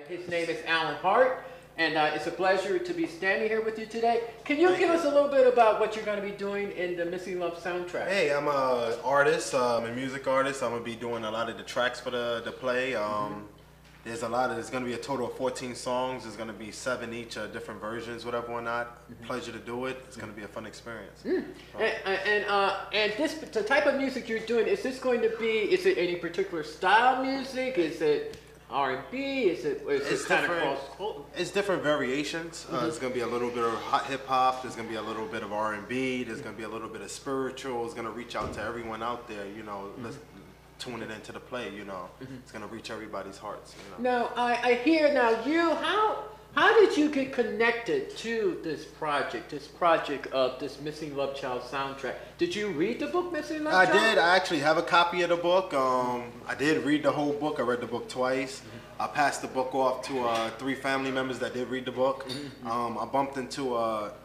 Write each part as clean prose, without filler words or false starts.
His name is Hart, and it's a pleasure to be standing here with you today. Can you give us a little bit about what you're going to be doing in the Missing Love soundtrack? Hey, I'm an artist, I'm a music artist. I'm going to be doing a lot of the tracks for the play. There's going to be a total of 14 songs. There's going to be 7 each, different versions, whatever or not. Pleasure to do it. It's going to be a fun experience. And the type of music you're doing, is this going to be, is it any particular style music? Is it R&B? Is it kind of cross? It's different variations. It's going to be a little bit of hot hip hop. There's going to be a little bit of R&B. There's going to be a little bit of spiritual. It's going to reach out to everyone out there, you know. Let's tune it into the play, you know. It's going to reach everybody's hearts, you know. Now, I hear how did you get connected to this project of this Missing Love Child soundtrack? Did you read the book Missing Love Child? I did. I actually have a copy of the book. I did read the whole book. I read the book twice. I passed the book off to 3 family members that did read the book. I bumped into,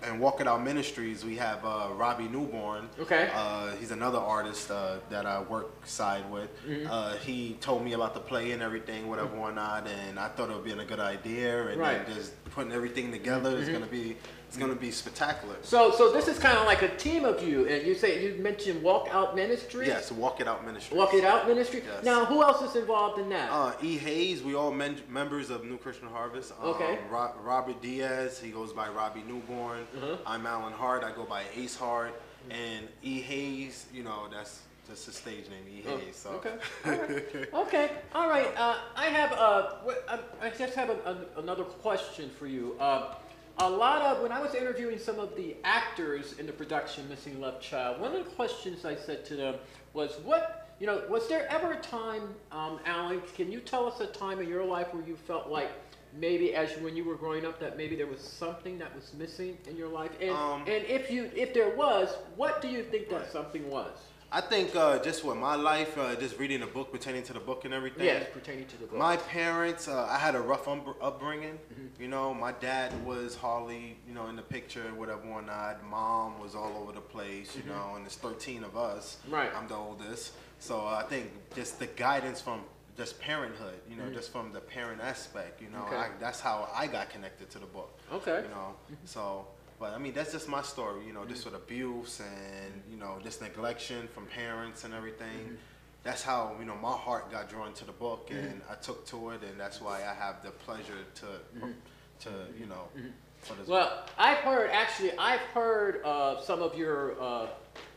in Walk It Out Ministries, we have Robbie Newborn. Okay. He's another artist that I work side with. He told me about the play and everything, whatever or not, and I thought it would be a good idea. And then just putting everything together is going to be spectacular. So this is kind of like a team of you, and you mentioned Walk Out Ministries? Yes, Walk It Out Ministries. Walk It Out Ministry? Yes. Now, who else is involved in that? E. Hayes, we all members of New Christian Harvest. Okay. Robert Diaz, he goes by Robbie Newborn. I'm Alan Hart, I go by Ace Hart. And E. Hayes, you know, that's just his stage name, E. Hayes. So. Okay. All right. Okay. All right. I just have another question for you. When I was interviewing some of the actors in the production Missing Love Child, one of the questions I said to them was, was there ever a time, Alan, can you tell us a time in your life where you felt like maybe when you were growing up that maybe there was something that was missing in your life? And if there was, what do you think that something was? I think just with my life, just reading a book pertaining to the book and everything. Yes, pertaining to the book. My parents, I had a rough upbringing. You know, my dad was hardly, you know, in the picture, whatever or not. Mom was all over the place, you know, and there's 13 of us. Right. I'm the oldest. So I think just the guidance from just parenthood, you know, just from the parent aspect, you know, that's how I got connected to the book. Okay. You know, so... But I mean, that's just my story, you know, just with abuse and, you know, just neglection from parents and everything. That's how, you know, my heart got drawn to the book, and I took to it, and that's why I have the pleasure to you know, for this. Well, I've heard some of your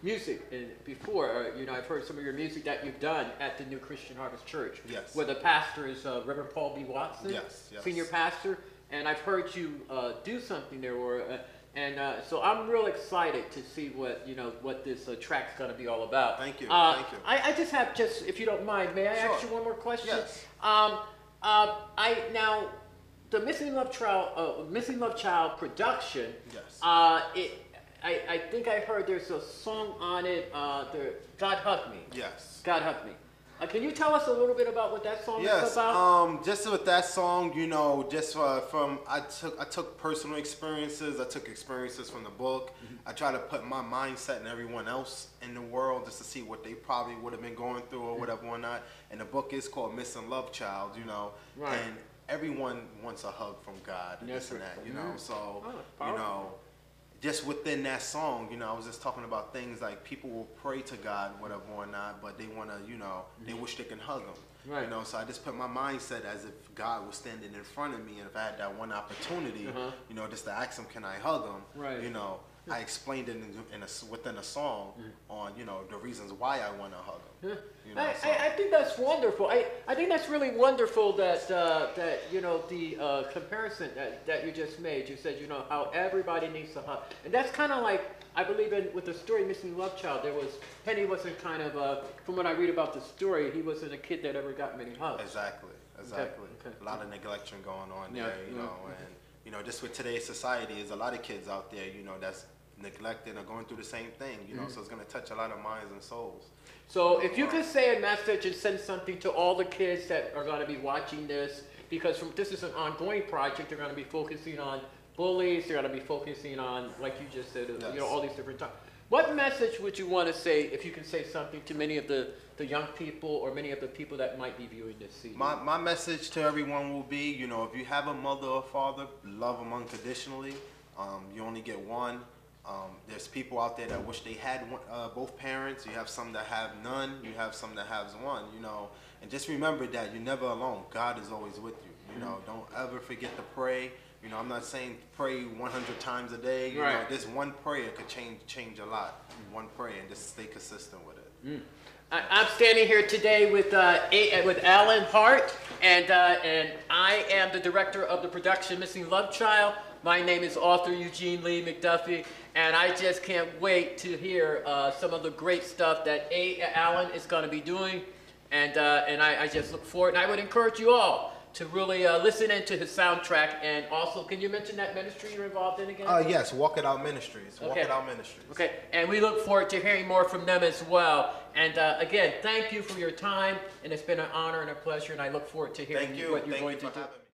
music before. You know, I've heard some of your music that you've done at the New Christian Harvest Church. Yes. Where the pastor is Reverend Paul B. Watson. Yes, yes. Senior pastor. And I've heard you do something there, so I'm real excited to see what this track's going to be all about. Thank you. Thank you. I just have if you don't mind, may I ask you one more question? Yes. Now, the Missing Love Child production. Yes. I think I heard there's a song on it. God Hug Me. Yes. God Hug Me. Can you tell us a little bit about what that song is about? Yes, just with that song, you know, just I took personal experiences, I took experiences from the book. I try to put my mindset and everyone else in the world just to see what they probably would have been going through or whatever or not. And the book is called Missing Love Child, you know, and everyone wants a hug from God and this and that, you know, so, you know, just within that song, you know, I was just talking about things like people will pray to God, whatever or not, but they want to, you know, they wish they can hug him. Right. You know, so I just put my mindset as if God was standing in front of me, and if I had that one opportunity, you know, just to ask him, can I hug him? Right. You know, I explained it within a song on, you know, the reasons why I want to hug him. You know, I think that's wonderful. I think that's really wonderful that you know, the comparison that you just made. You said, you know, how everybody needs a hug, and that's kind of like, I believe with the story Missing Love Child. Penny wasn't kind of from what I read about the story, he wasn't a kid that ever got many hugs. Exactly. Okay. A lot of neglection going on there, you know, and you know, just with today's society, there's a lot of kids out there, you know, that's neglected or going through the same thing, you know, so it's going to touch a lot of minds and souls. So if you could say a message and send something to all the kids that are going to be watching this, because this is an ongoing project, they're going to be focusing on bullies, they're going to be focusing on, like you just said, you know, all these different times. What message would you want to say, if you can say something, to many of the young people or many of the people that might be viewing this CD? My message to everyone will be, you know, if you have a mother or father, love them unconditionally. You only get one. There's people out there that wish they had both parents. You have some that have none. You have some that have one, you know. And just remember that you're never alone. God is always with you. You know, don't ever forget to pray. You know, I'm not saying pray 100 times a day. You know, this one prayer could change a lot. One prayer, and just stay consistent with it. I'm standing here today with Alan Hart, and I am the director of the production Missing Love Child. My name is author Eugene Lee McDuffie, and I just can't wait to hear some of the great stuff that Alan is going to be doing, and I just look forward. And I would encourage you all to really listen into his soundtrack. And also, can you mention that ministry you're involved in again? Yes, Walk It Out Ministries. Okay. Walk It Out Ministries. Okay, and we look forward to hearing more from them as well. And again, thank you for your time, and it's been an honor and a pleasure, and I look forward to hearing what you're going to do.